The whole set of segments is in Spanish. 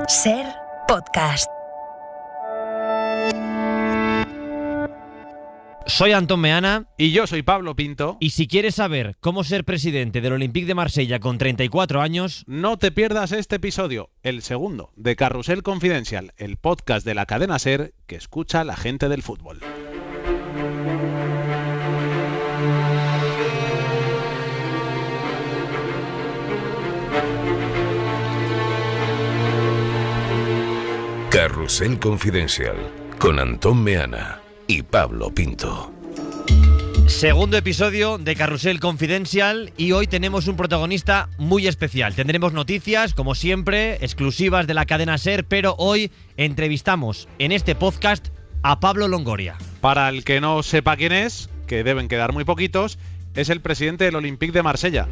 Ser podcast. Soy Antón Meana. Y yo soy Pablo Pinto. Y si quieres saber cómo ser presidente del Olympique de Marsella con 34 años... No te pierdas este episodio, el segundo, de Carrusel Confidencial, el podcast de la cadena SER que escucha la gente del fútbol. Carrusel Confidencial, con Antón Meana y Pablo Pinto. Segundo episodio de Carrusel Confidencial y hoy tenemos un protagonista muy especial. Tendremos noticias, como siempre, exclusivas de la cadena SER, pero hoy entrevistamos en este podcast a Pablo Longoria. Para el que no sepa quién es, que deben quedar muy poquitos, es el presidente del Olympique de Marsella.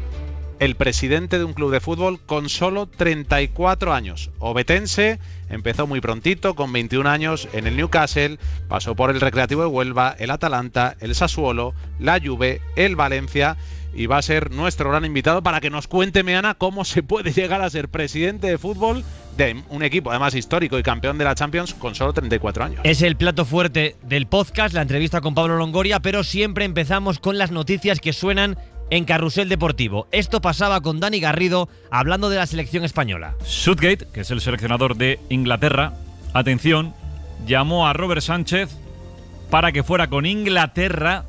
El presidente de un club de fútbol con solo 34 años. Ovetense, empezó muy prontito, con 21 años, en el Newcastle, pasó por el Recreativo de Huelva, el Atalanta, el Sassuolo, la Juve, el Valencia, y va a ser nuestro gran invitado para que nos cuente, Meana, cómo se puede llegar a ser presidente de fútbol de un equipo, además histórico y campeón de la Champions, con solo 34 años. Es el plato fuerte del podcast, la entrevista con Pablo Longoria, pero siempre empezamos con las noticias que suenan en Carrusel Deportivo. Esto pasaba con Dani Garrido hablando de la selección española. Southgate, que es el seleccionador de Inglaterra, atención, llamó a Robert Sánchez para que fuera con Inglaterra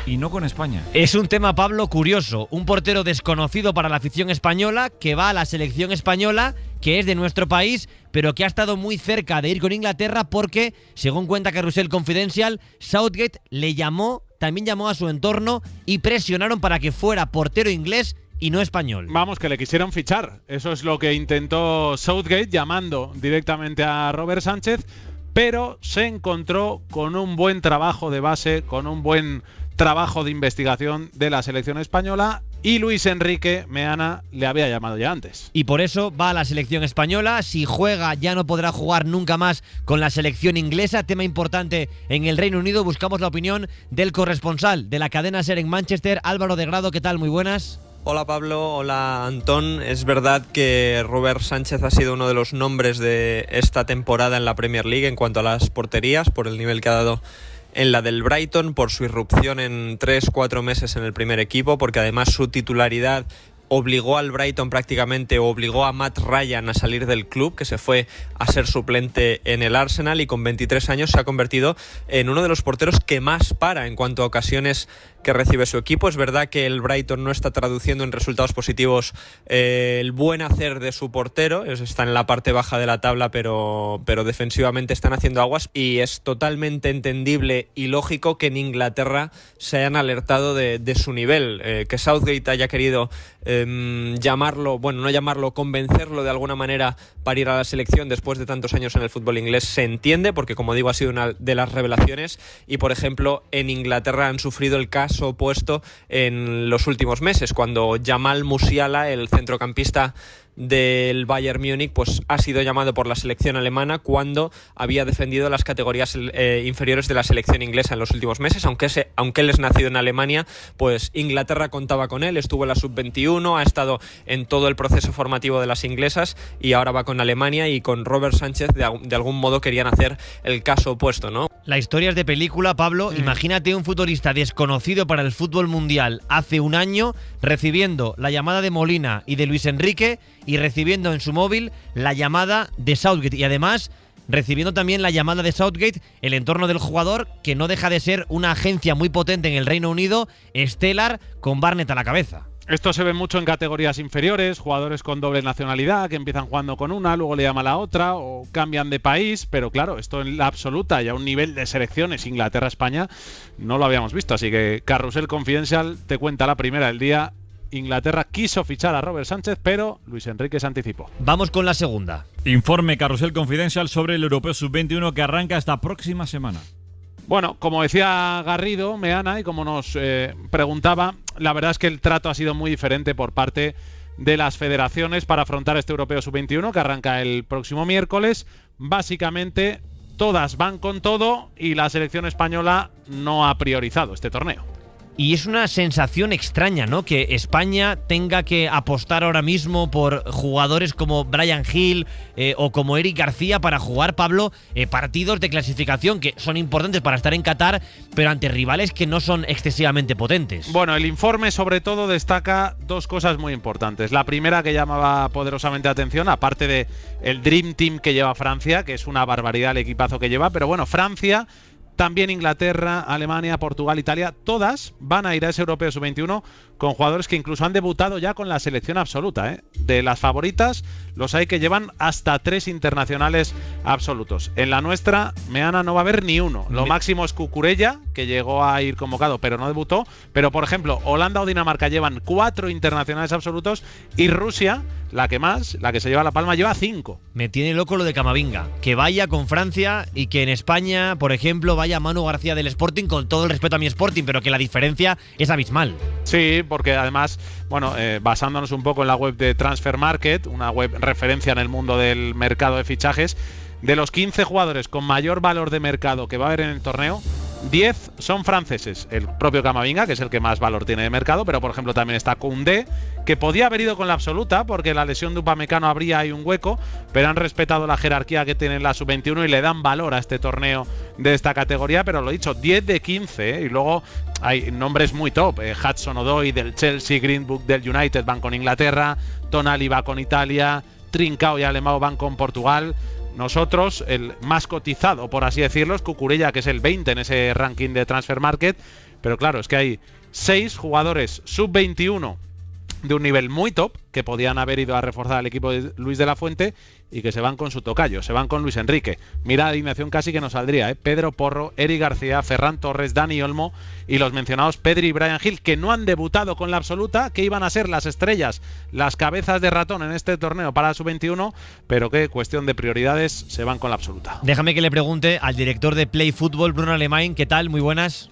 y no con España. Es un tema, Pablo, curioso. Un portero desconocido para la afición española que va a la selección española, que es de nuestro país, pero que ha estado muy cerca de ir con Inglaterra porque, según cuenta Carrusel Confidencial, Southgate también llamó a su entorno y presionaron para que fuera portero inglés y no español. Vamos, que le quisieron fichar. Eso es lo que intentó Southgate, llamando directamente a Robert Sánchez, pero se encontró con un buen trabajo de base, con un buen trabajo de investigación de la selección española, y Luis Enrique, Meana, le había llamado ya antes. Y por eso va a la selección española. Si juega, ya no podrá jugar nunca más con la selección inglesa. Tema importante en el Reino Unido. Buscamos la opinión del corresponsal de la cadena SER en Manchester, Álvaro de Grado. ¿Qué tal? Muy buenas. Hola Pablo, hola Antón. Es verdad que Robert Sánchez ha sido uno de los nombres de esta temporada en la Premier League en cuanto a las porterías, por el nivel que ha dado en la del Brighton, por su irrupción en 3-4 meses en el primer equipo, porque además su titularidad obligó al Brighton obligó a Matt Ryan a salir del club, que se fue a ser suplente en el Arsenal, y con 23 años se ha convertido en uno de los porteros que más para en cuanto a ocasiones que recibe su equipo. Es verdad que el Brighton no está traduciendo en resultados positivos el buen hacer de su portero, está en la parte baja de la tabla, pero defensivamente están haciendo aguas, y es totalmente entendible y lógico que en Inglaterra se hayan alertado de su nivel. Que Southgate haya querido convencerlo de alguna manera para ir a la selección después de tantos años en el fútbol inglés se entiende, porque como digo ha sido una de las revelaciones, y por ejemplo en Inglaterra han sufrido el caso opuesto en los últimos meses, cuando Jamal Musiala, el centrocampista del Bayern Múnich, pues ha sido llamado por la selección alemana cuando había defendido las categorías inferiores de la selección inglesa en los últimos meses. Aunque él es nacido en Alemania, pues Inglaterra contaba con él, estuvo en la sub-21, ha estado en todo el proceso formativo de las inglesas y ahora va con Alemania, y con Robert Sánchez de algún modo querían hacer el caso opuesto, ¿no? La historia es de película, Pablo. Imagínate un futbolista desconocido para el fútbol mundial hace un año recibiendo la llamada de Molina y de Luis Enrique, y recibiendo en su móvil la llamada de Southgate, y además recibiendo también la llamada de Southgate el entorno del jugador, que no deja de ser una agencia muy potente en el Reino Unido, Stellar, con Barnett a la cabeza. Esto se ve mucho en categorías inferiores, jugadores con doble nacionalidad que empiezan jugando con una, luego le llama a la otra o cambian de país, pero claro, esto en la absoluta y a un nivel de selecciones Inglaterra-España no lo habíamos visto, así que Carrusel Confidencial te cuenta la primera del día. Inglaterra quiso fichar a Robert Sánchez, pero Luis Enrique se anticipó. Vamos con la segunda. Informe Carrusel Confidencial sobre el Europeo Sub-21 que arranca esta próxima semana. Bueno, como decía Garrido, Meana, y como nos preguntaba, la verdad es que el trato ha sido muy diferente por parte de las federaciones para afrontar este Europeo Sub-21 que arranca el próximo miércoles. Básicamente, todas van con todo y la selección española no ha priorizado este torneo. Y es una sensación extraña, ¿no? Que España tenga que apostar ahora mismo por jugadores como Bryan Gil o como Eric García para jugar, Pablo, partidos de clasificación que son importantes para estar en Qatar, pero ante rivales que no son excesivamente potentes. Bueno, el informe sobre todo destaca dos cosas muy importantes. La primera, que llamaba poderosamente la atención, aparte de el Dream Team que lleva Francia, que es una barbaridad el equipazo que lleva, pero bueno, Francia, también Inglaterra, Alemania, Portugal, Italia, todas van a ir a ese Europeo Sub-21 con jugadores que incluso han debutado ya con la selección absoluta, ¿eh? De las favoritas, los hay que llevan hasta 3 internacionales absolutos. En la nuestra, Meana, no va a haber ni uno. Lo máximo es Cucurella, que llegó a ir convocado pero no debutó. Pero, por ejemplo, Holanda o Dinamarca llevan 4 internacionales absolutos y Rusia, la que más, la que se lleva la palma, lleva 5. Me tiene loco lo de Camavinga. Que vaya con Francia y que en España, por ejemplo, vaya Manu García del Sporting, con todo el respeto a mi Sporting, pero que la diferencia es abismal. Sí, porque además, bueno, basándonos un poco en la web de Transfer Market, una web referencia en el mundo del mercado de fichajes, de los 15 jugadores con mayor valor de mercado que va a haber en el torneo, 10 son franceses. El propio Camavinga, que es el que más valor tiene de mercado, pero por ejemplo también está Koundé, que podía haber ido con la absoluta porque la lesión de Upamecano habría ahí un hueco, pero han respetado la jerarquía que tiene la Sub-21 y le dan valor a este torneo de esta categoría. Pero lo he dicho, 10 de 15, y luego hay nombres muy top. Hudson-Odoi del Chelsea, Greenwood del United van con Inglaterra, Tonali va con Italia, Trincao y Alemão van con Portugal. Nosotros, el más cotizado, por así decirlo, es Cucurella, que es el 20 en ese ranking de Transfer Market. Pero claro, es que hay 6 jugadores sub-21 de un nivel muy top que podían haber ido a reforzar al equipo de Luis de la Fuente y que se van con su tocayo, se van con Luis Enrique. Mira la alineación casi que nos saldría, ¿eh? Pedro Porro, Eric García, Ferran Torres, Dani Olmo y los mencionados Pedri y Bryan Gil, que no han debutado con la absoluta, que iban a ser las estrellas, las cabezas de ratón en este torneo para Sub-21, pero que cuestión de prioridades se van con la absoluta. Déjame que le pregunte al director de Play Fútbol, Bruno Alemany. ¿Qué tal? Muy buenas.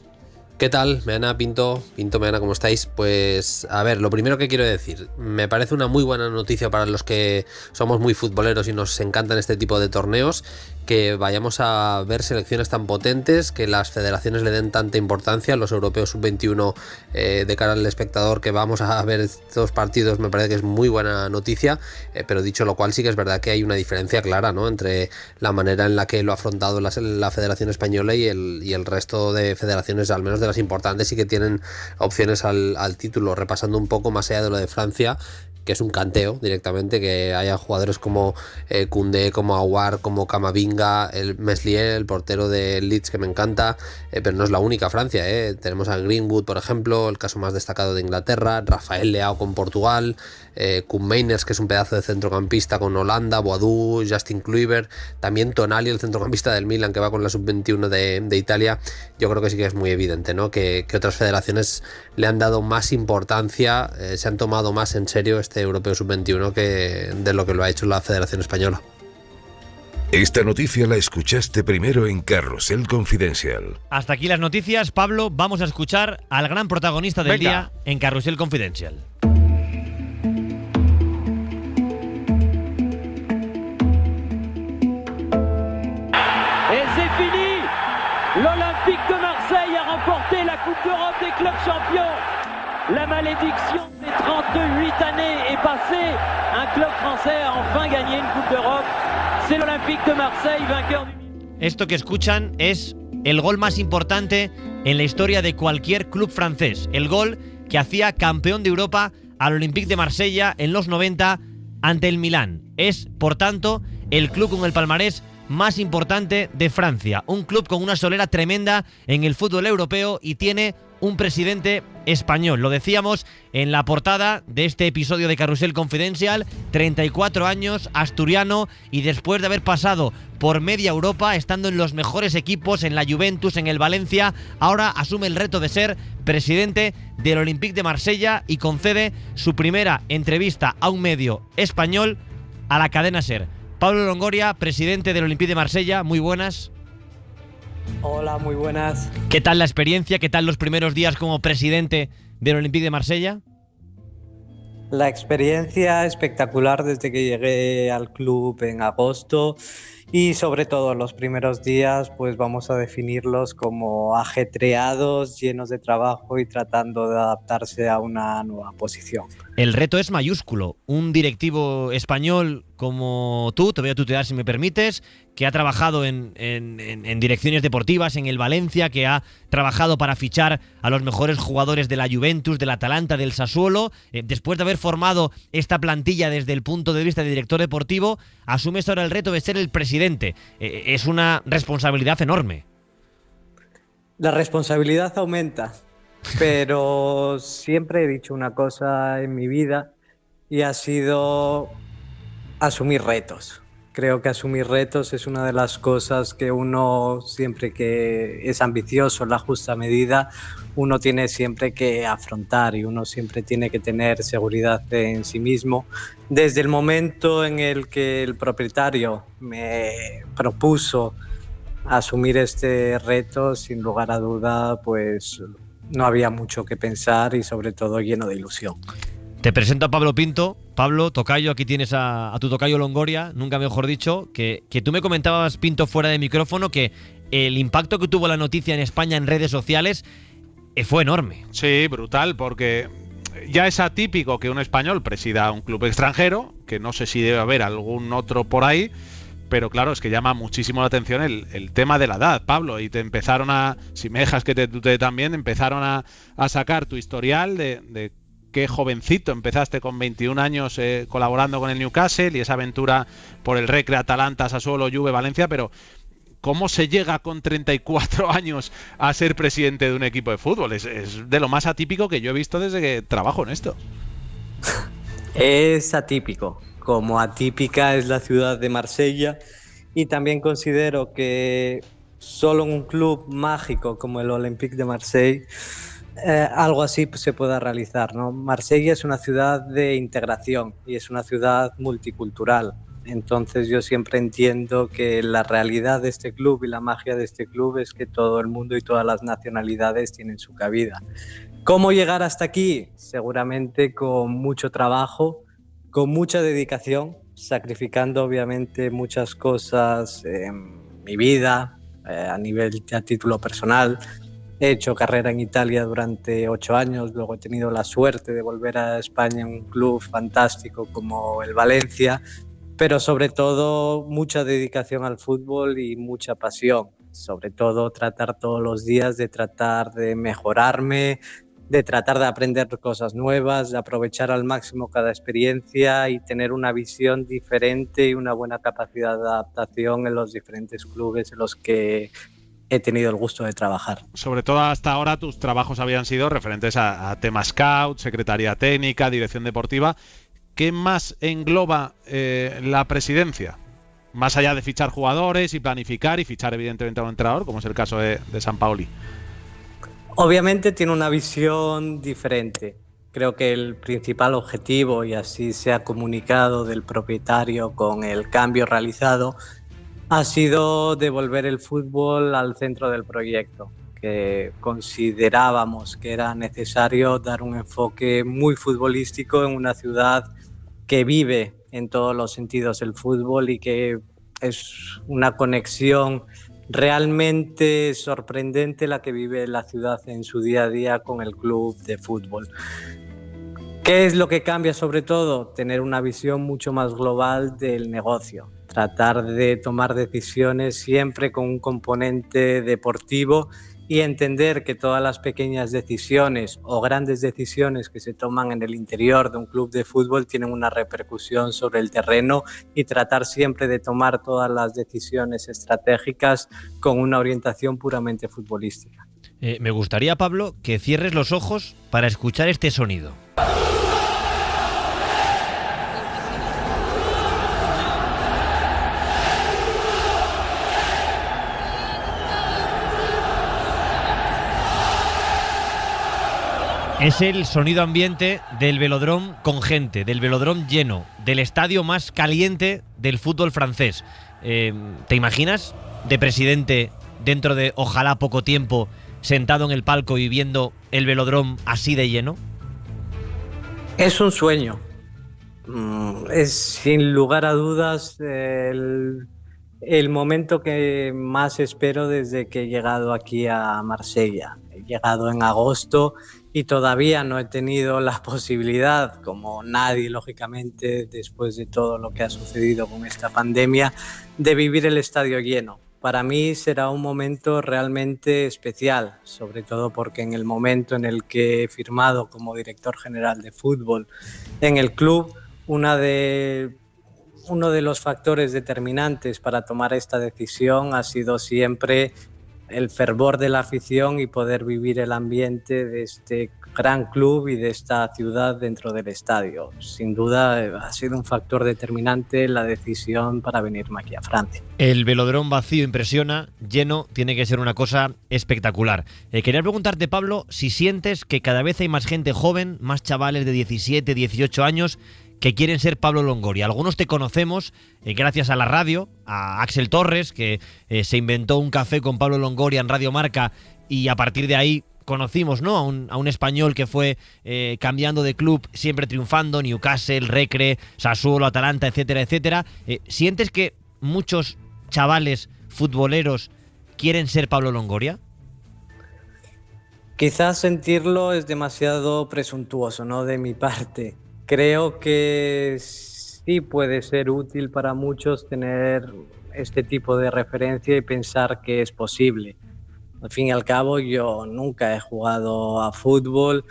¿Qué tal, Meana, Pinto, Meana, ¿cómo estáis? Pues, a ver, lo primero que quiero decir, me parece una muy buena noticia para los que somos muy futboleros y nos encantan este tipo de torneos, que vayamos a ver selecciones tan potentes, que las federaciones le den tanta importancia a los europeos sub-21 de cara al espectador, que vamos a ver estos partidos. Me parece que es muy buena noticia, pero dicho lo cual, sí que es verdad que hay una diferencia clara, ¿no?, entre la manera en la que lo ha afrontado la Federación Española y el resto de federaciones, al menos de las importantes y que tienen opciones al título. Repasando un poco más allá de lo de Francia, que es un canteo directamente, que haya jugadores como Koundé, como Aouar, como Camavinga, el Meslier, el portero de Leeds, que me encanta, pero no es la única Francia, tenemos a Greenwood, por ejemplo, el caso más destacado de Inglaterra, Rafael Leao con Portugal, Koen Meiners, que es un pedazo de centrocampista con Holanda, Boadou, Justin Kluivert, también Tonali, el centrocampista del Milan, que va con la sub-21 de Italia. Yo creo que sí que es muy evidente, ¿no?, que otras federaciones le han dado más importancia, se han tomado más en serio este Europeo Sub-21 de lo que lo ha hecho la Federación Española. Esta noticia la escuchaste primero en Carrusel Confidencial. Hasta aquí las noticias. Pablo, vamos a escuchar al gran protagonista del día en Carrusel Confidencial. Et c'est fini. L'Olympique de Marseille a remporté la Coupe d'Europe des clubs champions. La malédiction des 38 années est passée. Un club français a enfin gagné une Coupe d'Europe. C'est l'Olympique de Marseille, vainqueur du... Esto que escuchan es el gol más importante en la historia de cualquier club francés. El gol que hacía campeón de Europa al Olympique de Marsella en los 90 ante el Milán. Es, por tanto, el club con el palmarés más importante de Francia. Un club con una solera tremenda en el fútbol europeo y tiene un presidente español. Lo decíamos en la portada de este episodio de Carrusel Confidencial, 34 años, asturiano, y después de haber pasado por media Europa, estando en los mejores equipos, en la Juventus, en el Valencia, ahora asume el reto de ser presidente del Olympique de Marsella y concede su primera entrevista a un medio español, a la cadena SER. Pablo Longoria, presidente del Olympique de Marsella, muy buenas. Hola, muy buenas. ¿Qué tal la experiencia? ¿Qué tal los primeros días como presidente del Olympique de Marsella? La experiencia espectacular desde que llegué al club en agosto Y sobre todo los primeros días pues vamos a definirlos como ajetreados, llenos de trabajo y tratando de adaptarse a una nueva posición. El reto es mayúsculo. Un directivo español como tú, te voy a tutear si me permites, que ha trabajado en direcciones deportivas, en el Valencia, que ha trabajado para fichar a los mejores jugadores de la Juventus, del Atalanta, del Sassuolo, después de haber formado esta plantilla desde el punto de vista de director deportivo, asumes ahora el reto de ser el presidente. Es una responsabilidad enorme. La responsabilidad aumenta, pero siempre he dicho una cosa en mi vida y ha sido asumir retos. Creo que asumir retos es una de las cosas que uno, siempre que es ambicioso en la justa medida, uno tiene siempre que afrontar y uno siempre tiene que tener seguridad en sí mismo. Desde el momento en el que el propietario me propuso asumir este reto, sin lugar a duda, pues no había mucho que pensar y sobre todo lleno de ilusión. Te presento a Pablo Pinto. Pablo, tocayo, aquí tienes a tu tocayo Longoria, nunca mejor dicho, que tú me comentabas, Pinto, fuera de micrófono, que el impacto que tuvo la noticia en España en redes sociales fue enorme. Sí, brutal, porque ya es atípico que un español presida un club extranjero, que no sé si debe haber algún otro por ahí, pero claro, es que llama muchísimo la atención el tema de la edad, Pablo, y te empezaron a, si me dejas que te tutee también, empezaron a sacar tu historial de qué jovencito empezaste con 21 años colaborando con el Newcastle y esa aventura por el Recre, Atalanta, Sassuolo, Juve, Valencia, pero ¿cómo se llega con 34 años a ser presidente de un equipo de fútbol? Es de lo más atípico que yo he visto desde que trabajo en esto. Es atípico, como atípica es la ciudad de Marsella, y también considero que solo en un club mágico como el Olympique de Marsella algo así se pueda realizar, ¿no? Marsella es una ciudad de integración y es una ciudad multicultural. Entonces yo siempre entiendo que la realidad de este club y la magia de este club es que todo el mundo y todas las nacionalidades tienen su cabida. ¿Cómo llegar hasta aquí? Seguramente con mucho trabajo, con mucha dedicación, sacrificando obviamente muchas cosas en mi vida, a título personal. He hecho carrera en Italia durante 8 años, luego he tenido la suerte de volver a España en un club fantástico como el Valencia, pero sobre todo mucha dedicación al fútbol y mucha pasión. Sobre todo tratar todos los días de tratar de mejorarme, de tratar de aprender cosas nuevas, de aprovechar al máximo cada experiencia y tener una visión diferente y una buena capacidad de adaptación en los diferentes clubes en los que he tenido el gusto de trabajar. Sobre todo hasta ahora tus trabajos habían sido referentes a temas scout, secretaría técnica, dirección deportiva. ¿Qué más engloba la presidencia? Más allá de fichar jugadores y planificar y fichar evidentemente a un entrenador, como es el caso de Sampaoli. Obviamente tiene una visión diferente. Creo que el principal objetivo, y así se ha comunicado del propietario con el cambio realizado, ha sido devolver el fútbol al centro del proyecto, que considerábamos que era necesario dar un enfoque muy futbolístico en una ciudad que vive en todos los sentidos el fútbol y que es una conexión realmente sorprendente la que vive la ciudad en su día a día con el club de fútbol. ¿Qué es lo que cambia sobre todo? Tener una visión mucho más global del negocio. Tratar de tomar decisiones siempre con un componente deportivo y entender que todas las pequeñas decisiones o grandes decisiones que se toman en el interior de un club de fútbol tienen una repercusión sobre el terreno, y tratar siempre de tomar todas las decisiones estratégicas con una orientación puramente futbolística. Me gustaría, Pablo, que cierres los ojos para escuchar este sonido. Es el sonido ambiente del Velodrome con gente, del Velodrome lleno, del estadio más caliente del fútbol francés. ¿Te imaginas de presidente dentro de, ojalá, poco tiempo, sentado en el palco y viendo el Velodrome así de lleno? Es un sueño. Es sin lugar a dudas el el momento que más espero desde que he llegado aquí a Marsella. He llegado en agosto y todavía no he tenido la posibilidad, como nadie, lógicamente, después de todo lo que ha sucedido con esta pandemia, de vivir el estadio lleno. Para mí será un momento realmente especial, sobre todo porque en el momento en el que he firmado como director general de fútbol en el club, uno de los factores determinantes para tomar esta decisión ha sido siempre el fervor de la afición y poder vivir el ambiente de este gran club y de esta ciudad dentro del estadio. Sin duda ha sido un factor determinante la decisión para venirme aquí a Francia. El Velodrome vacío impresiona, lleno tiene que ser una cosa espectacular. Quería preguntarte, Pablo, si sientes que cada vez hay más gente joven, más chavales de 17, 18 años que quieren ser Pablo Longoria. Algunos te conocemos gracias a la radio, a Axel Torres, que se inventó un café con Pablo Longoria en Radio Marca, y a partir de ahí conocimos, ¿no?, a un español que fue cambiando de club, siempre triunfando, Newcastle, Recre, Sassuolo, Atalanta, etcétera, etcétera. ¿Sientes que muchos chavales futboleros quieren ser Pablo Longoria? Quizás sentirlo es demasiado presuntuoso, ¿no?, de mi parte. Creo que sí puede ser útil para muchos tener este tipo de referencia y pensar que es posible. Al fin y al cabo, yo nunca he jugado a fútbol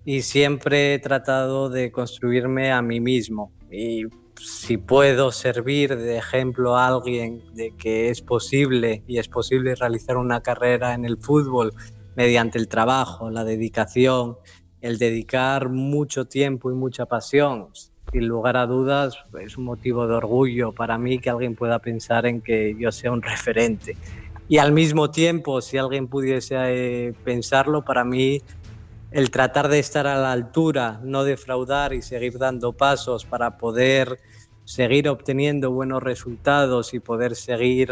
y siempre he tratado de construirme a mí mismo. Y si puedo servir de ejemplo a alguien de que es posible y es posible realizar una carrera en el fútbol mediante el trabajo, la dedicación, el dedicar mucho tiempo y mucha pasión, sin lugar a dudas, es un motivo de orgullo para mí que alguien pueda pensar en que yo sea un referente. Y al mismo tiempo, si alguien pudiese pensarlo, para mí el tratar de estar a la altura, no defraudar y seguir dando pasos para poder seguir obteniendo buenos resultados y poder seguir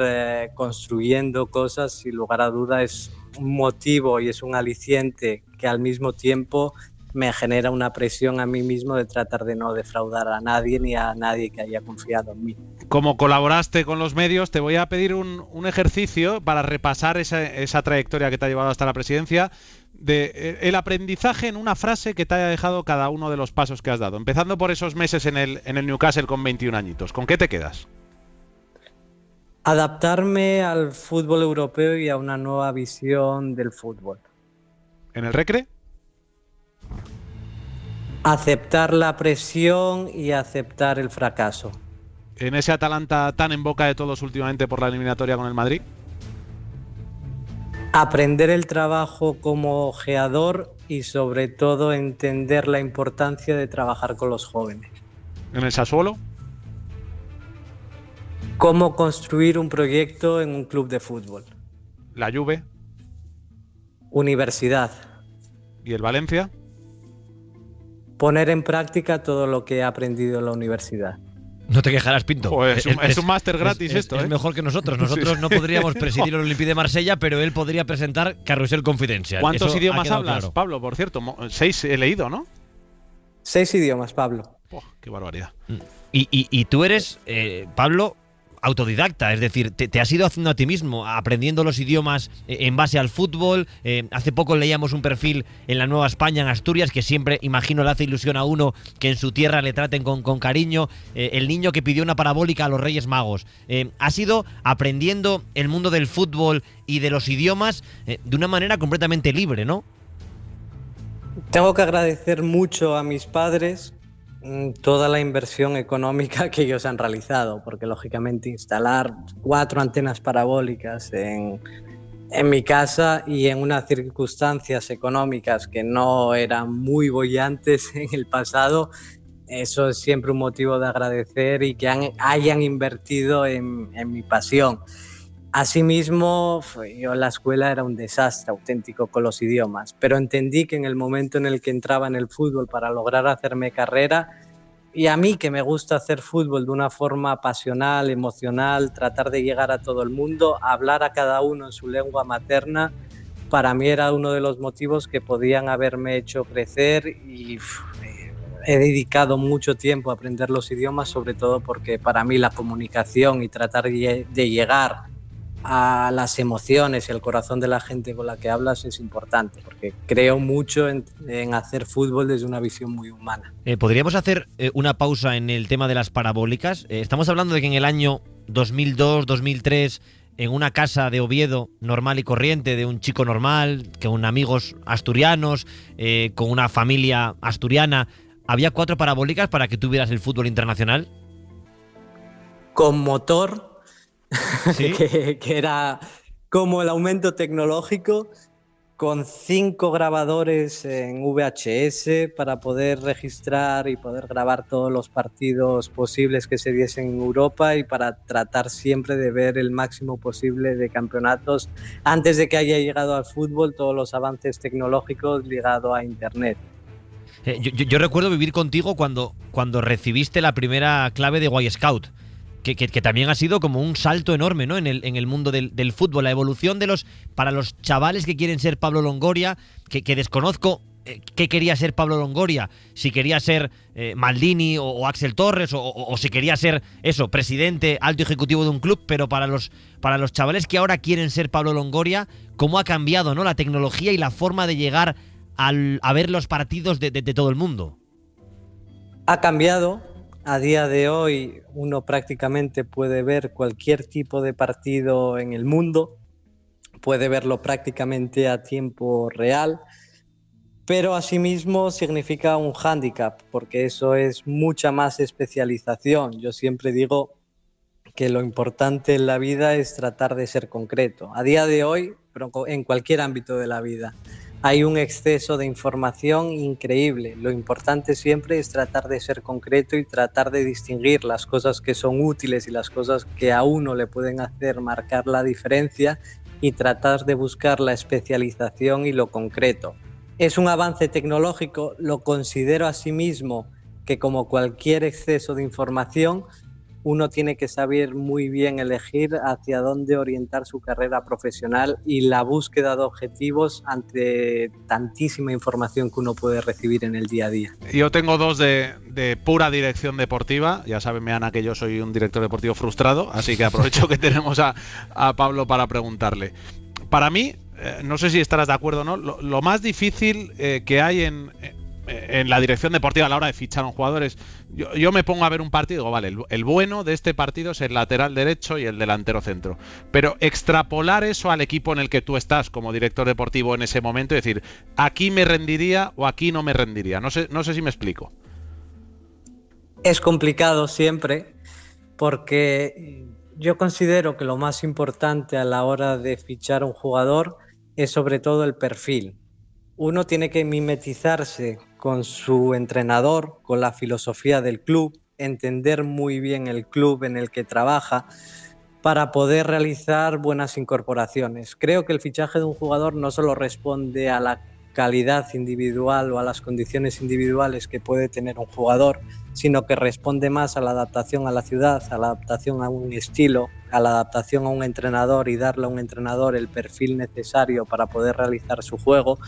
construyendo cosas, sin lugar a duda es un motivo y es un aliciente que al mismo tiempo me genera una presión a mí mismo de tratar de no defraudar a nadie ni a nadie que haya confiado en mí. Como colaboraste con los medios, te voy a pedir un ejercicio para repasar esa trayectoria que te ha llevado hasta la presidencia, de el aprendizaje en una frase que te haya dejado cada uno de los pasos que has dado. Empezando por esos meses en el Newcastle con 21 añitos. ¿Con qué te quedas? Adaptarme al fútbol europeo y a una nueva visión del fútbol. ¿En el Recre? Aceptar la presión y aceptar el fracaso. ¿En ese Atalanta tan en boca de todos últimamente por la eliminatoria con el Madrid? Aprender el trabajo como ojeador y sobre todo entender la importancia de trabajar con los jóvenes. ¿En el Sassuolo? Cómo construir un proyecto en un club de fútbol. ¿La Juve? Universidad. ¿Y el Valencia? Poner en práctica todo lo que he aprendido en la universidad. No te quejarás, Pinto. Pues es un máster gratis esto. Es mejor que nosotros. Nosotros no podríamos presidir el Olympique de Marsella, pero él podría presentar Carrusel Confidencial. ¿Cuántos Eso idiomas hablas, claro. Pablo? Por cierto, 6 he leído, ¿no? 6 idiomas, Pablo. Qué barbaridad. Y tú eres, Pablo, autodidacta, es decir, te has ido haciendo a ti mismo, aprendiendo los idiomas en base al fútbol. Hace poco leíamos un perfil en la Nueva España, en Asturias, que siempre, imagino, le hace ilusión a uno que en su tierra le traten con cariño. El niño que pidió una parabólica a los Reyes Magos. Has ido aprendiendo el mundo del fútbol y de los idiomas de una manera completamente libre, ¿no? Tengo que agradecer mucho a mis padres toda la inversión económica que ellos han realizado, porque lógicamente instalar 4 antenas parabólicas en mi casa y en unas circunstancias económicas que no eran muy bollantes en el pasado, eso es siempre un motivo de agradecer y que hayan invertido en mi pasión. Asimismo, yo en la escuela era un desastre auténtico con los idiomas, pero entendí que en el momento en el que entraba en el fútbol para lograr hacerme carrera, y a mí que me gusta hacer fútbol de una forma pasional, emocional, tratar de llegar a todo el mundo, hablar a cada uno en su lengua materna, para mí era uno de los motivos que podían haberme hecho crecer y he dedicado mucho tiempo a aprender los idiomas, sobre todo porque para mí la comunicación y tratar de llegar a las emociones y el corazón de la gente con la que hablas es importante, porque creo mucho en hacer fútbol desde una visión muy humana. ¿Podríamos hacer una pausa en el tema de las parabólicas? Estamos hablando de que en el año 2002, 2003, en una casa de Oviedo normal y corriente, de un chico normal, con amigos asturianos, con una familia asturiana, ¿había 4 parabólicas para que tuvieras el fútbol internacional? Con motor, ¿Sí? que era como el aumento tecnológico, con 5 grabadores en VHS para poder registrar y poder grabar todos los partidos posibles que se diesen en Europa y para tratar siempre de ver el máximo posible de campeonatos antes de que haya llegado al fútbol todos los avances tecnológicos ligados a Internet. Yo recuerdo vivir contigo cuando recibiste la primera clave de Y Scout, que también ha sido como un salto enorme, ¿no? en el mundo del fútbol, la evolución para los chavales que quieren ser Pablo Longoria, que desconozco qué quería ser Pablo Longoria, si quería ser Maldini o Axel Torres o si quería ser presidente, alto ejecutivo de un club, pero para los chavales que ahora quieren ser Pablo Longoria, cómo ha cambiado, ¿no?, la tecnología y la forma de llegar a ver los partidos de todo el mundo. Ha cambiado. A día de hoy uno prácticamente puede ver cualquier tipo de partido en el mundo, puede verlo prácticamente a tiempo real, pero asimismo significa un hándicap, porque eso es mucha más especialización. Yo siempre digo que lo importante en la vida es tratar de ser concreto. A día de hoy, pero en cualquier ámbito de la vida, hay un exceso de información increíble. Lo importante siempre es tratar de ser concreto y tratar de distinguir las cosas que son útiles y las cosas que a uno le pueden hacer marcar la diferencia y tratar de buscar la especialización y lo concreto. Es un avance tecnológico, lo considero asimismo que como cualquier exceso de información, uno tiene que saber muy bien elegir hacia dónde orientar su carrera profesional y la búsqueda de objetivos ante tantísima información que uno puede recibir en el día a día. Yo tengo 2 de pura dirección deportiva. Ya saben, Meana, que yo soy un director deportivo frustrado, así que aprovecho que tenemos a Pablo para preguntarle. Para mí, no sé si estarás de acuerdo o no, lo más difícil que hay en la dirección deportiva a la hora de fichar a un jugador es, yo me pongo a ver un partido y digo, vale, el bueno de este partido es el lateral derecho y el delantero centro, pero extrapolar eso al equipo en el que tú estás como director deportivo en ese momento y decir, aquí me rendiría o aquí no me rendiría, no sé si me explico. Es complicado siempre, porque yo considero que lo más importante a la hora de fichar a un jugador es sobre todo el perfil. Uno tiene que mimetizarse con su entrenador, con la filosofía del club, entender muy bien el club en el que trabaja para poder realizar buenas incorporaciones. Creo que el fichaje de un jugador no solo responde a la calidad individual o a las condiciones individuales que puede tener un jugador, sino que responde más a la adaptación a la ciudad, a la adaptación a un estilo, a la adaptación a un entrenador y darle a un entrenador el perfil necesario para poder realizar su juego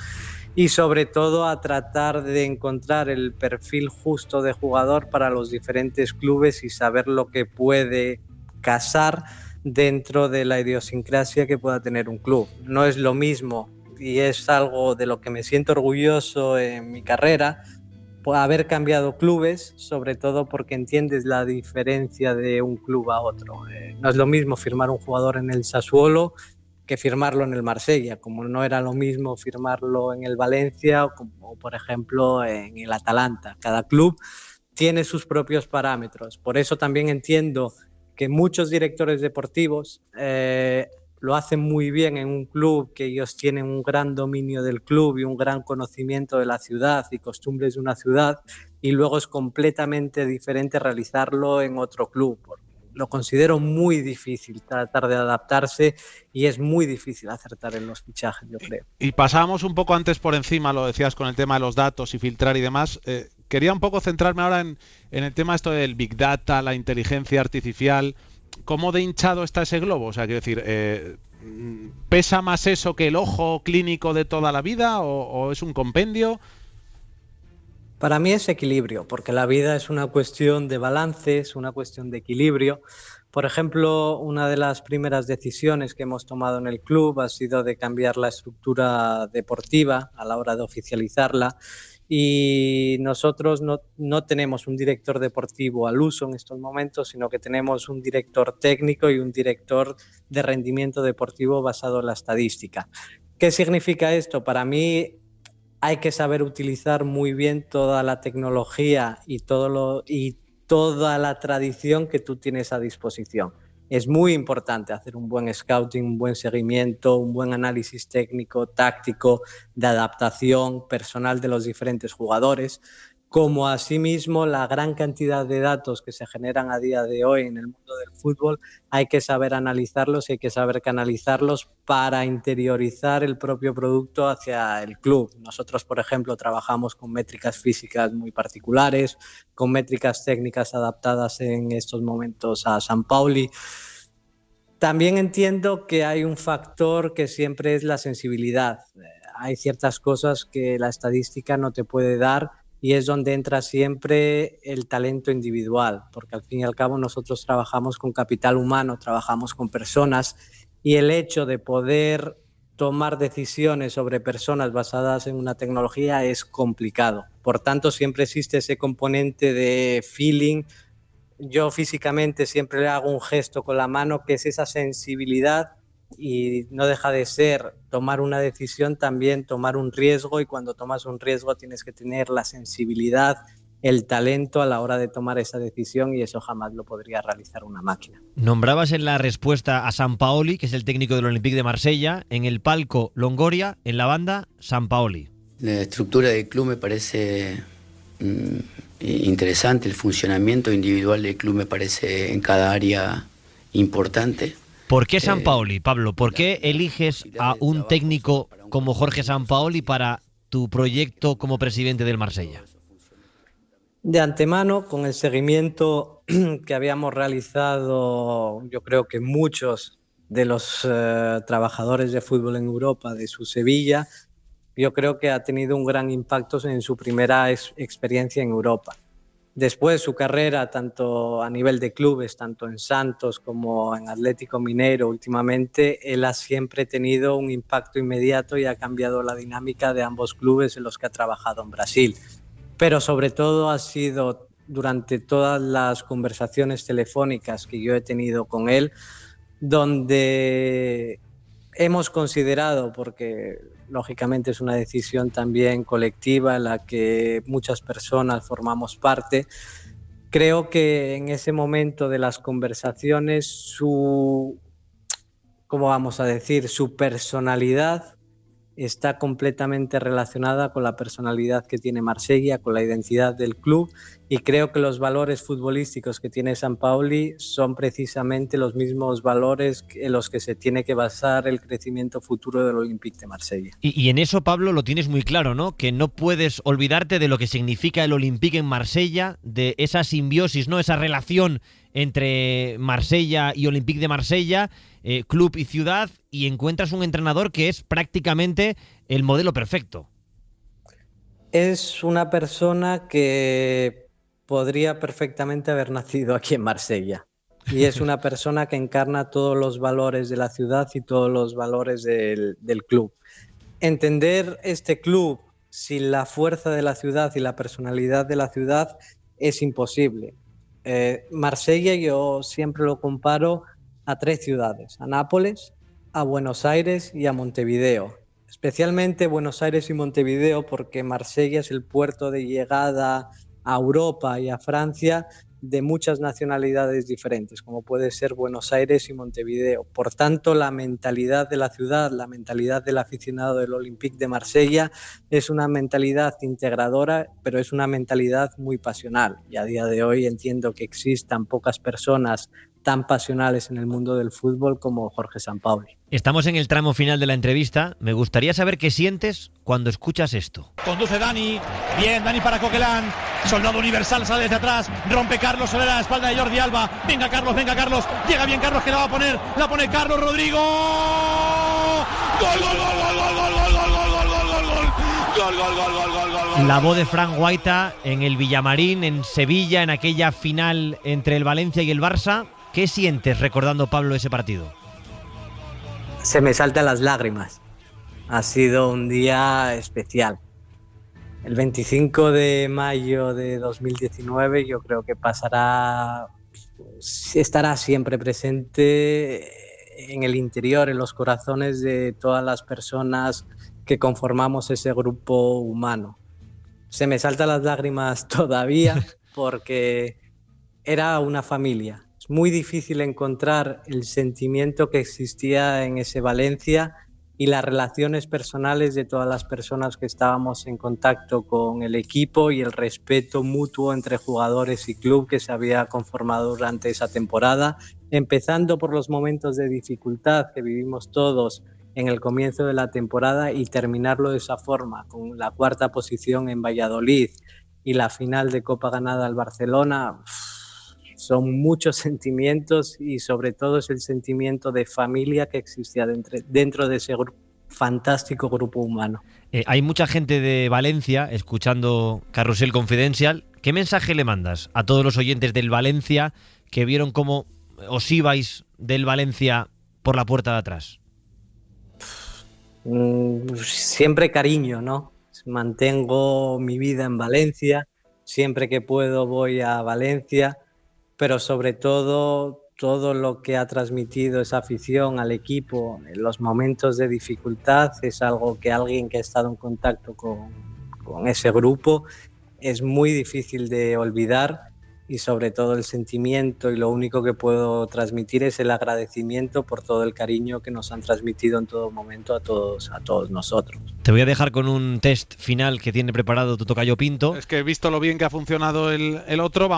y sobre todo a tratar de encontrar el perfil justo de jugador para los diferentes clubes y saber lo que puede casar dentro de la idiosincrasia que pueda tener un club. No es lo mismo, y es algo de lo que me siento orgulloso en mi carrera, haber cambiado clubes, sobre todo porque entiendes la diferencia de un club a otro. No es lo mismo firmar un jugador en el Sassuolo que firmarlo en el Marsella, como no era lo mismo firmarlo en el Valencia o por ejemplo en el Atalanta. Cada club tiene sus propios parámetros. Por eso también entiendo que muchos directores deportivos lo hacen muy bien en un club, que ellos tienen un gran dominio del club y un gran conocimiento de la ciudad y costumbres de una ciudad, y luego es completamente diferente realizarlo en otro club. Lo considero muy difícil tratar de adaptarse y es muy difícil acertar en los fichajes, yo creo. Y pasábamos un poco antes por encima, lo decías con el tema de los datos y filtrar y demás. Quería un poco centrarme ahora en el tema esto del Big Data, la inteligencia artificial. ¿Cómo de hinchado está ese globo? O sea, quiero decir, ¿pesa más eso que el ojo clínico de toda la vida o es un compendio? Para mí es equilibrio, porque la vida es una cuestión de balance, es una cuestión de equilibrio. Por ejemplo, una de las primeras decisiones que hemos tomado en el club ha sido de cambiar la estructura deportiva a la hora de oficializarla, y nosotros no tenemos un director deportivo al uso en estos momentos, sino que tenemos un director técnico y un director de rendimiento deportivo basado en la estadística. ¿Qué significa esto? Para mí hay que saber utilizar muy bien toda la tecnología y toda la tradición que tú tienes a disposición. Es muy importante hacer un buen scouting, un buen seguimiento, un buen análisis técnico, táctico, de adaptación personal de los diferentes jugadores, como asimismo la gran cantidad de datos que se generan a día de hoy en el mundo del fútbol. Hay que saber analizarlos y hay que saber canalizarlos para interiorizar el propio producto hacia el club. Nosotros, por ejemplo, trabajamos con métricas físicas muy particulares, con métricas técnicas adaptadas en estos momentos a San Pauli. También entiendo que hay un factor que siempre es la sensibilidad. Hay ciertas cosas que la estadística no te puede dar, y es donde entra siempre el talento individual, porque al fin y al cabo nosotros trabajamos con capital humano, trabajamos con personas, y el hecho de poder tomar decisiones sobre personas basadas en una tecnología es complicado. Por tanto, siempre existe ese componente de feeling. Yo físicamente siempre le hago un gesto con la mano, que es esa sensibilidad, y no deja de ser tomar una decisión, también tomar un riesgo, y cuando tomas un riesgo tienes que tener la sensibilidad, el talento a la hora de tomar esa decisión, y eso jamás lo podría realizar una máquina. Nombrabas en la respuesta a Sampaoli, que es el técnico del Olympique de Marsella, en el palco Longoria, en la banda Sampaoli. La estructura del club me parece interesante, el funcionamiento individual del club me parece en cada área importante. ¿Por qué Sampaoli, Pablo? ¿Por qué eliges a un técnico como Jorge Sampaoli para tu proyecto como presidente del Marsella? De antemano, con el seguimiento que habíamos realizado, yo creo que muchos de los trabajadores de fútbol en Europa, de su Sevilla, yo creo que ha tenido un gran impacto en su primera experiencia en Europa. Después, su carrera, tanto a nivel de clubes, tanto en Santos como en Atlético Mineiro, últimamente, él ha siempre tenido un impacto inmediato y ha cambiado la dinámica de ambos clubes en los que ha trabajado en Brasil. Pero sobre todo ha sido durante todas las conversaciones telefónicas que yo he tenido con él, donde hemos considerado, porque lógicamente es una decisión también colectiva en la que muchas personas formamos parte, creo que en ese momento de las conversaciones su personalidad está completamente relacionada con la personalidad que tiene Marsella, con la identidad del club, y creo que los valores futbolísticos que tiene Sampaoli son precisamente los mismos valores en los que se tiene que basar el crecimiento futuro del Olympique de Marsella. Y en eso, Pablo, lo tienes muy claro, ¿no? Que no puedes olvidarte de lo que significa el Olympique en Marsella, de esa simbiosis, ¿no? Esa relación entre Marsella y Olympique de Marsella, club y ciudad, y encuentras un entrenador que es prácticamente el modelo perfecto. Es una persona que podría perfectamente haber nacido aquí en Marsella, y es una persona que encarna todos los valores de la ciudad y todos los valores del club. Entender este club sin la fuerza de la ciudad y la personalidad de la ciudad es imposible. Marsella yo siempre lo comparo a 3 ciudades, a Nápoles, a Buenos Aires y a Montevideo. Especialmente Buenos Aires y Montevideo, porque Marsella es el puerto de llegada a Europa y a Francia de muchas nacionalidades diferentes, como puede ser Buenos Aires y Montevideo. Por tanto, la mentalidad de la ciudad, la mentalidad del aficionado del Olympique de Marsella es una mentalidad integradora, pero es una mentalidad muy pasional. Y a día de hoy entiendo que existan pocas personas tan pasionales en el mundo del fútbol como Jorge Sampaoli. Estamos en el tramo final de la entrevista. Me gustaría saber qué sientes cuando escuchas esto. Conduce Dani, bien, Dani para Coquelin, soldado universal, sale desde atrás, rompe Carlos sobre la espalda de Jordi Alba, venga Carlos, llega bien Carlos que la va a poner, la pone Carlos Rodrigo, gol, gol, gol, gol, gol, gol, gol, gol, gol, gol, gol, gol, gol, La voz de Fran Guaita en el Villamarín, en Sevilla, en aquella final entre el Valencia y el Barça. ¿Qué sientes recordando, Pablo, ese partido? Se me saltan las lágrimas. Ha sido un día especial. El 25 de mayo de 2019 yo creo que estará siempre presente en el interior, en los corazones de todas las personas que conformamos ese grupo humano. Se me saltan las lágrimas todavía porque era una familia. Es muy difícil encontrar el sentimiento que existía en ese Valencia y las relaciones personales de todas las personas que estábamos en contacto con el equipo y el respeto mutuo entre jugadores y club que se había conformado durante esa temporada, empezando por los momentos de dificultad que vivimos todos en el comienzo de la temporada y terminarlo de esa forma, con la 4ª posición en Valladolid y la final de Copa ganada al Barcelona. Son muchos sentimientos y sobre todo es el sentimiento de familia que existía dentro de ese fantástico grupo humano. Hay mucha gente de Valencia escuchando Carrusel Confidencial. ¿Qué mensaje le mandas a todos los oyentes del Valencia que vieron cómo os ibais del Valencia por la puerta de atrás? Siempre cariño, ¿no? Mantengo mi vida en Valencia, siempre que puedo voy a Valencia, pero sobre todo lo que ha transmitido esa afición al equipo en los momentos de dificultad es algo que alguien que ha estado en contacto con ese grupo es muy difícil de olvidar, y sobre todo el sentimiento, y lo único que puedo transmitir es el agradecimiento por todo el cariño que nos han transmitido en todo momento a todos nosotros. Te voy a dejar con un test final que tiene preparado tu tocayo Pinto. Es que he visto lo bien que ha funcionado el otro,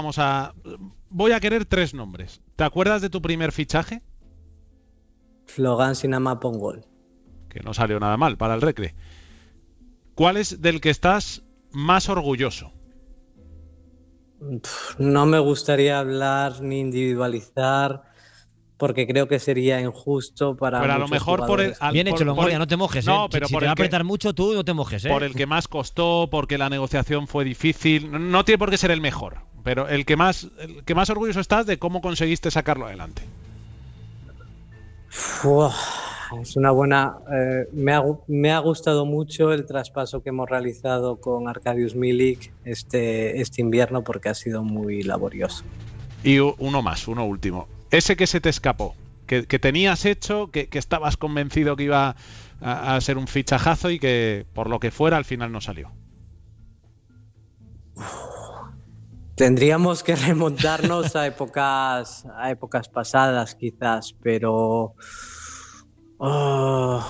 voy a querer 3 nombres. ¿Te acuerdas de tu primer fichaje? Logan Sinama Pongol. Que no salió nada mal para el Recre. ¿Cuál es del que estás más orgulloso? No me gustaría hablar ni individualizar porque creo que sería injusto para pero a lo mejor jugadores. Bien hecho, Longoria, no te mojes. No, pero si te va a apretar mucho, tú no te mojes. Por el que más costó, porque la negociación fue difícil. No tiene por qué ser el mejor, pero el que más orgulloso estás de cómo conseguiste sacarlo adelante. Es una buena. Me ha gustado mucho el traspaso que hemos realizado con Arkadiusz Milik este invierno porque ha sido muy laborioso. Y uno último. Ese que se te escapó, que tenías hecho, que estabas convencido que iba a ser un fichajazo y que por lo que fuera al final no salió. Tendríamos que remontarnos a épocas pasadas quizás, pero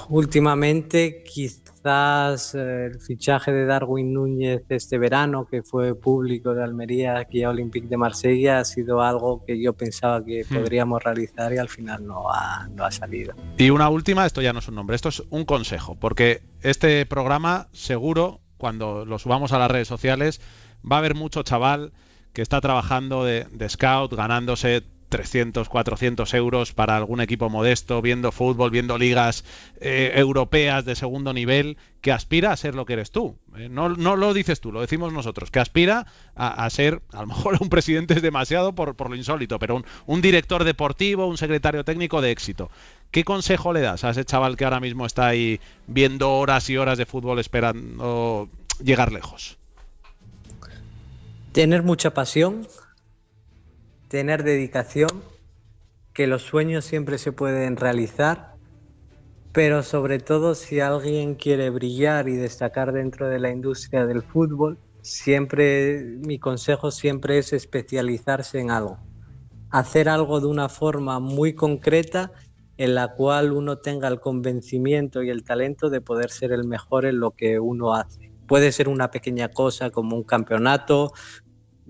últimamente quizás el fichaje de Darwin Núñez este verano, que fue público, de Almería aquí a Olympique de Marsella, ha sido algo que yo pensaba que podríamos realizar y al final no ha salido. Y una última, esto ya no es un nombre, esto es un consejo, porque este programa seguro, cuando lo subamos a las redes sociales, va a haber mucho chaval que está trabajando de scout, ganándose 300, 400 euros para algún equipo modesto, viendo fútbol, viendo ligas europeas de segundo nivel, que aspira a ser lo que eres tú. No lo dices tú, lo decimos nosotros, que aspira a ser, a lo mejor un presidente es demasiado por lo insólito, pero un director deportivo, un secretario técnico de éxito. ¿Qué consejo le das a ese chaval que ahora mismo está ahí viendo horas y horas de fútbol esperando llegar lejos? Tener mucha pasión, tener dedicación, que los sueños siempre se pueden realizar, pero sobre todo si alguien quiere brillar y destacar dentro de la industria del fútbol, mi consejo siempre es especializarse en algo, hacer algo de una forma muy concreta en la cual uno tenga el convencimiento y el talento de poder ser el mejor en lo que uno hace. Puede ser una pequeña cosa como un campeonato,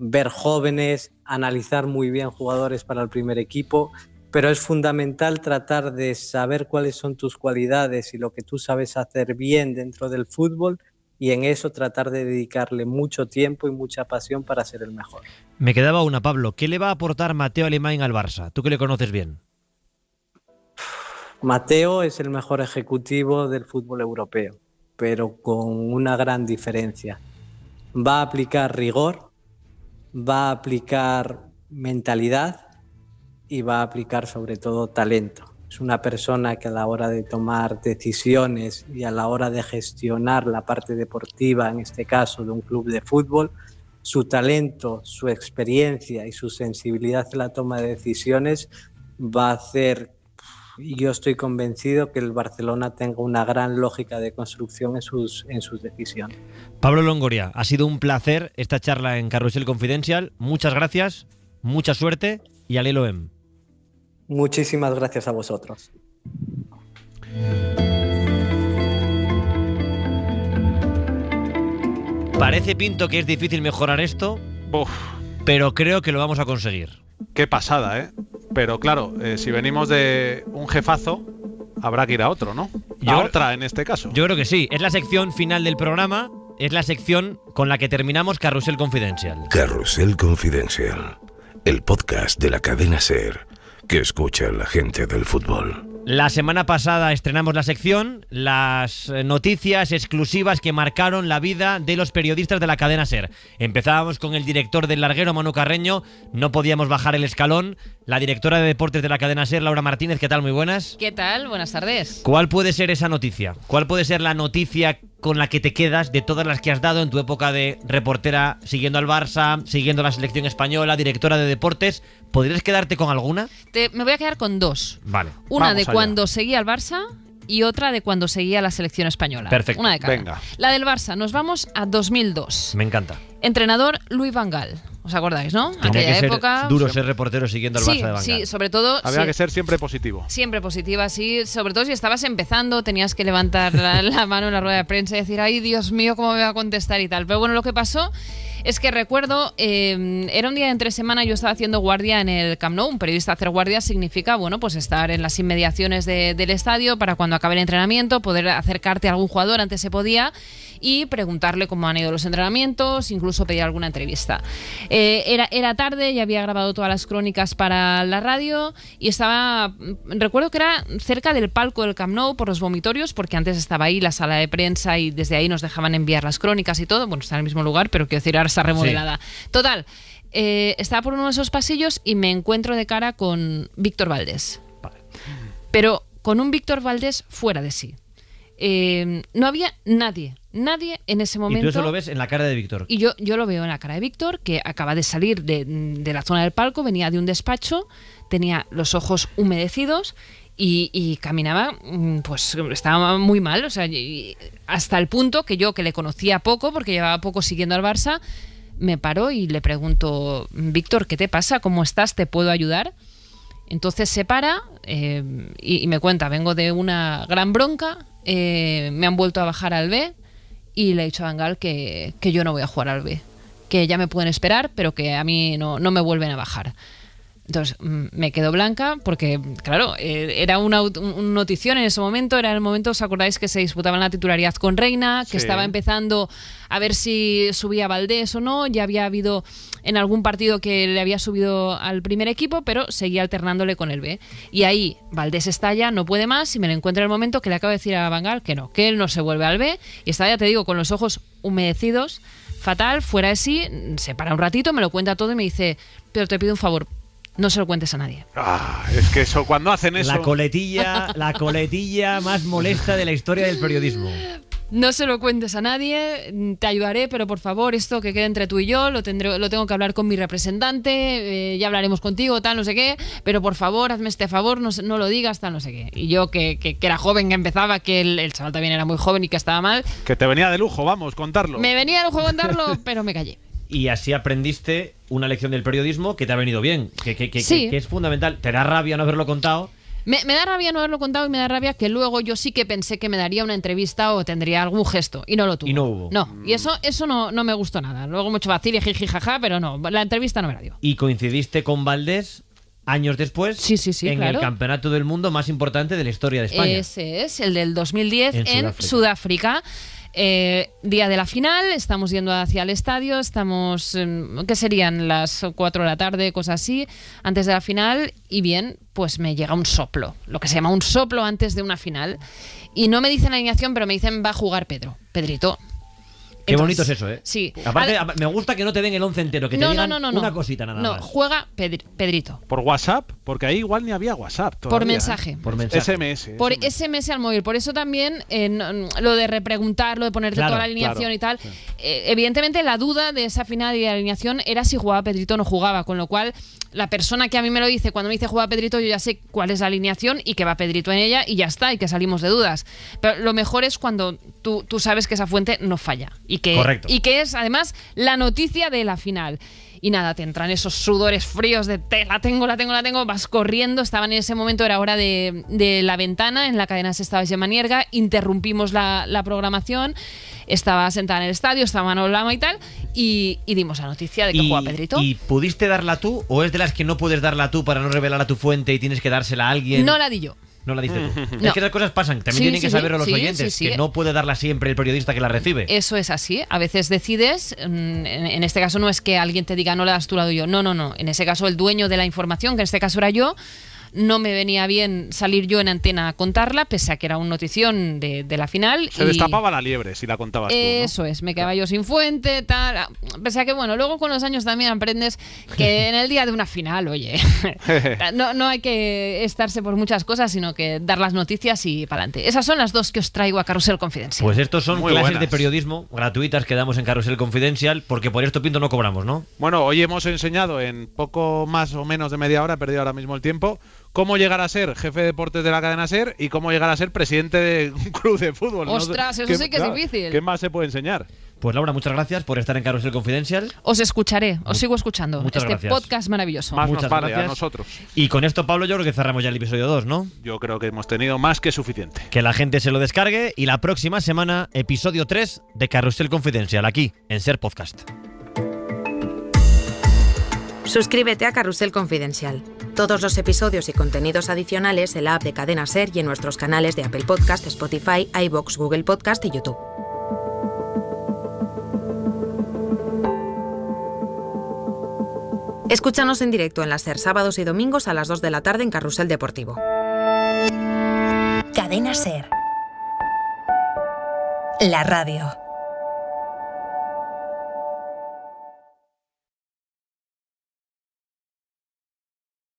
ver jóvenes, analizar muy bien jugadores para el primer equipo, pero es fundamental tratar de saber cuáles son tus cualidades y lo que tú sabes hacer bien dentro del fútbol, y en eso tratar de dedicarle mucho tiempo y mucha pasión para ser el mejor. Me quedaba una, Pablo. ¿Qué le va a aportar Mateo Alemany al Barça? Tú que le conoces bien. Mateo es el mejor ejecutivo del fútbol europeo. pero con una gran diferencia. Va a aplicar rigor, va a aplicar mentalidad y va a aplicar sobre todo talento. Es una persona que a la hora de tomar decisiones y a la hora de gestionar la parte deportiva, en este caso de un club de fútbol, su talento, su experiencia y su sensibilidad en la toma de decisiones va a hacer, y yo estoy convencido, que el Barcelona tenga una gran lógica de construcción en sus decisiones. Pablo Longoria, ha sido un placer esta charla en Carrusel Confidencial. Muchas gracias, mucha suerte y al Elohem. Muchísimas gracias a vosotros. Parece, Pinto, que es difícil mejorar esto, pero creo que lo vamos a conseguir. Qué pasada, ¿eh? Pero claro, si venimos de un jefazo, habrá que ir a otro, ¿no? Otra en este caso. Yo creo que sí. Es la sección final del programa, es la sección con la que terminamos Carrusel Confidencial. Carrusel Confidencial, el podcast de la cadena SER que escucha la gente del fútbol. La semana pasada estrenamos la sección, las noticias exclusivas que marcaron la vida de los periodistas de la cadena SER. Empezábamos con el director del Larguero, Manu Carreño, no podíamos bajar el escalón. La directora de deportes de la cadena SER, Laura Martínez, ¿qué tal? Muy buenas. ¿Qué tal? Buenas tardes. ¿Cuál puede ser esa noticia? ¿Cuál puede ser la noticia con la que te quedas de todas las que has dado en tu época de reportera, siguiendo al Barça, siguiendo la selección española, directora de deportes? ¿Podrías quedarte con alguna? Me voy a quedar con dos. Vale. Una de cuando seguía al Barça y otra de cuando seguía la selección española. Perfecto. Una de cada. Venga. La del Barça, nos vamos a 2002. Me encanta. Entrenador Louis van Gaal. ¿Os acordáis, no? Tenía Aquella que época. Ser duro ser reportero siguiendo al Barça de Van Gaal. Sí, sobre todo. Había que ser siempre positivo. Siempre positiva, sí. Sobre todo si estabas empezando, tenías que levantar la mano en la rueda de prensa y decir, ay, Dios mío, ¿cómo me va a contestar y tal? Pero bueno, lo que pasó es que recuerdo, era un día de entre semana, yo estaba haciendo guardia en el Camp Nou. Un periodista hacer guardia significa, bueno, pues estar en las inmediaciones del estadio para cuando acabe el entrenamiento, poder acercarte a algún jugador, antes se podía, y preguntarle cómo han ido los entrenamientos, incluso pedir alguna entrevista. Era tarde, ya había grabado todas las crónicas para la radio y recuerdo que era cerca del palco del Camp Nou por los vomitorios, porque antes estaba ahí la sala de prensa y desde ahí nos dejaban enviar las crónicas y todo. Bueno, está en el mismo lugar, pero quiero decir, ahora está remodelada. Sí. Total, estaba por uno de esos pasillos y me encuentro de cara con Víctor Valdés. Vale. Pero con un Víctor Valdés fuera de sí. No había nadie en ese momento. Y tú eso lo ves en la cara de Víctor. Y yo lo veo en la cara de Víctor, que acaba de salir de la zona del palco, venía de un despacho, tenía los ojos humedecidos y caminaba, pues estaba muy mal, o sea, hasta el punto que yo, que le conocía poco, porque llevaba poco siguiendo al Barça, me paro y le pregunto, Víctor, ¿qué te pasa? ¿Cómo estás? ¿Te puedo ayudar? Entonces se para y me cuenta, vengo de una gran bronca, me han vuelto a bajar al B y le he dicho a Van Gaal que yo no voy a jugar al B, que ya me pueden esperar, pero que a mí no me vuelven a bajar. Entonces me quedo blanca porque, claro, era un notición en ese momento. Era el momento, ¿os acordáis que se disputaban la titularidad con Reina? Que estaba empezando a ver si subía Valdés o no. Ya había habido en algún partido que le había subido al primer equipo, pero seguía alternándole con el B. Y ahí Valdés estalla, no puede más, y me lo encuentro en el momento que le acabo de decir a Van Gaal que no, que él no se vuelve al B. Y está, ya te digo, con los ojos humedecidos, fatal, fuera de sí. Se para un ratito, me lo cuenta todo y me dice, pero te pido un favor, no se lo cuentes a nadie. Es que eso, cuando hacen eso... La coletilla más molesta de la historia del periodismo. No se lo cuentes a nadie, te ayudaré, pero por favor, esto que quede entre tú y yo, lo tengo que hablar con mi representante, ya hablaremos contigo, tal, no sé qué, pero por favor, hazme este favor, no lo digas, tal, no sé qué. Y yo, que era joven, que empezaba, que el chaval también era muy joven y que estaba mal. Que te venía de lujo, vamos, contarlo. Me venía de lujo contarlo, pero me callé. Y así aprendiste una lección del periodismo que te ha venido bien, que sí, que es fundamental. Te da rabia no haberlo contado. Me da rabia no haberlo contado y me da rabia que luego yo sí que pensé que me daría una entrevista o tendría algún gesto y no lo tuvo. Y no hubo. No, y eso no me gustó nada. Luego mucho vacil y jiji jaja, pero no, la entrevista no me la dio. Y coincidiste con Valdés años después sí, en claro, el campeonato del mundo más importante de la historia de España. Ese es, el del 2010 en Sudáfrica. Día de la final, estamos yendo hacia el estadio, estamos, ¿qué serían? Las 4 de la tarde, cosas así, antes de la final, y bien, pues me llega un soplo, lo que se llama un soplo antes de una final, y no me dicen la alineación, pero me dicen va a jugar Pedrito. Qué bonito es eso, ¿eh? Sí. Aparte, me gusta que no te den el 11 entero, que te digan una cosita nada más. No, juega Pedrito. ¿Por WhatsApp? Porque ahí igual ni había WhatsApp todavía. Por mensaje. Por mensaje. SMS. Por SMS al móvil. Por eso también lo de repreguntar, lo de ponerte toda la alineación y tal. Evidentemente la duda de esa final y de la alineación era si jugaba Pedrito o no jugaba, con lo cual la persona que a mí me lo dice, cuando me dice juega Pedrito, yo ya sé cuál es la alineación y que va Pedrito en ella y ya está, y que salimos de dudas. Pero lo mejor es cuando tú sabes que esa fuente no falla y que es además la noticia de la final. Y nada, te entran esos sudores fríos de la tengo, vas corriendo. Estaban en ese momento, era hora de la ventana, en la cadena se estaba Gemma Nierga, interrumpimos la programación, estaba sentada en el estadio, estaba Manolo Lama y tal, y dimos la noticia de que juega Pedrito. ¿Y pudiste darla tú o es de las que no puedes darla tú para no revelar a tu fuente y tienes que dársela a alguien? No la di yo. No la diste tú. No. Es que esas cosas pasan. También tienen que saberlo los oyentes, sí. que no puede darla siempre el periodista que la recibe. Eso es así. A veces decides, en este caso no es que alguien te diga no la das tú, la doy yo. No. En ese caso el dueño de la información, que en este caso era yo, no me venía bien salir yo en antena a contarla, pese a que era una notición de la final. Se destapaba la liebre si la contabas tú, ¿no? Eso es, me quedaba yo sin fuente, tal. Pese a que, bueno, luego con los años también aprendes que en el día de una final, oye, no hay que estarse por muchas cosas, sino que dar las noticias y para adelante. Esas son las dos que os traigo a Carrusel Confidencial. Pues estos son Muy clases buenas. de periodismo gratuitas que damos en Carrusel Confidencial, porque por esto Pinto no cobramos, ¿no? Bueno, hoy hemos enseñado en poco más o menos de media hora, he perdido ahora mismo el tiempo, cómo llegar a ser jefe de deportes de la cadena SER y cómo llegar a ser presidente de un club de fútbol. ¡Ostras! Eso sí que es difícil. ¿Qué más se puede enseñar? Pues Laura, muchas gracias por estar en Carrusel Confidencial. Os escucharé, os sigo escuchando. Muchas gracias. Podcast maravilloso. Más Muchas nos vale gracias. a nosotros. Y con esto, Pablo, yo creo que cerramos ya el episodio 2, ¿no? Yo creo que hemos tenido más que suficiente. Que la gente se lo descargue y la próxima semana, episodio 3 de Carrusel Confidencial, aquí, en SER Podcast. Suscríbete a Carrusel Confidencial. Todos los episodios y contenidos adicionales en la app de Cadena SER y en nuestros canales de Apple Podcast, Spotify, iVoox, Google Podcast y YouTube. Escúchanos en directo en la SER sábados y domingos a las 2 de la tarde en Carrusel Deportivo. Cadena SER. La radio.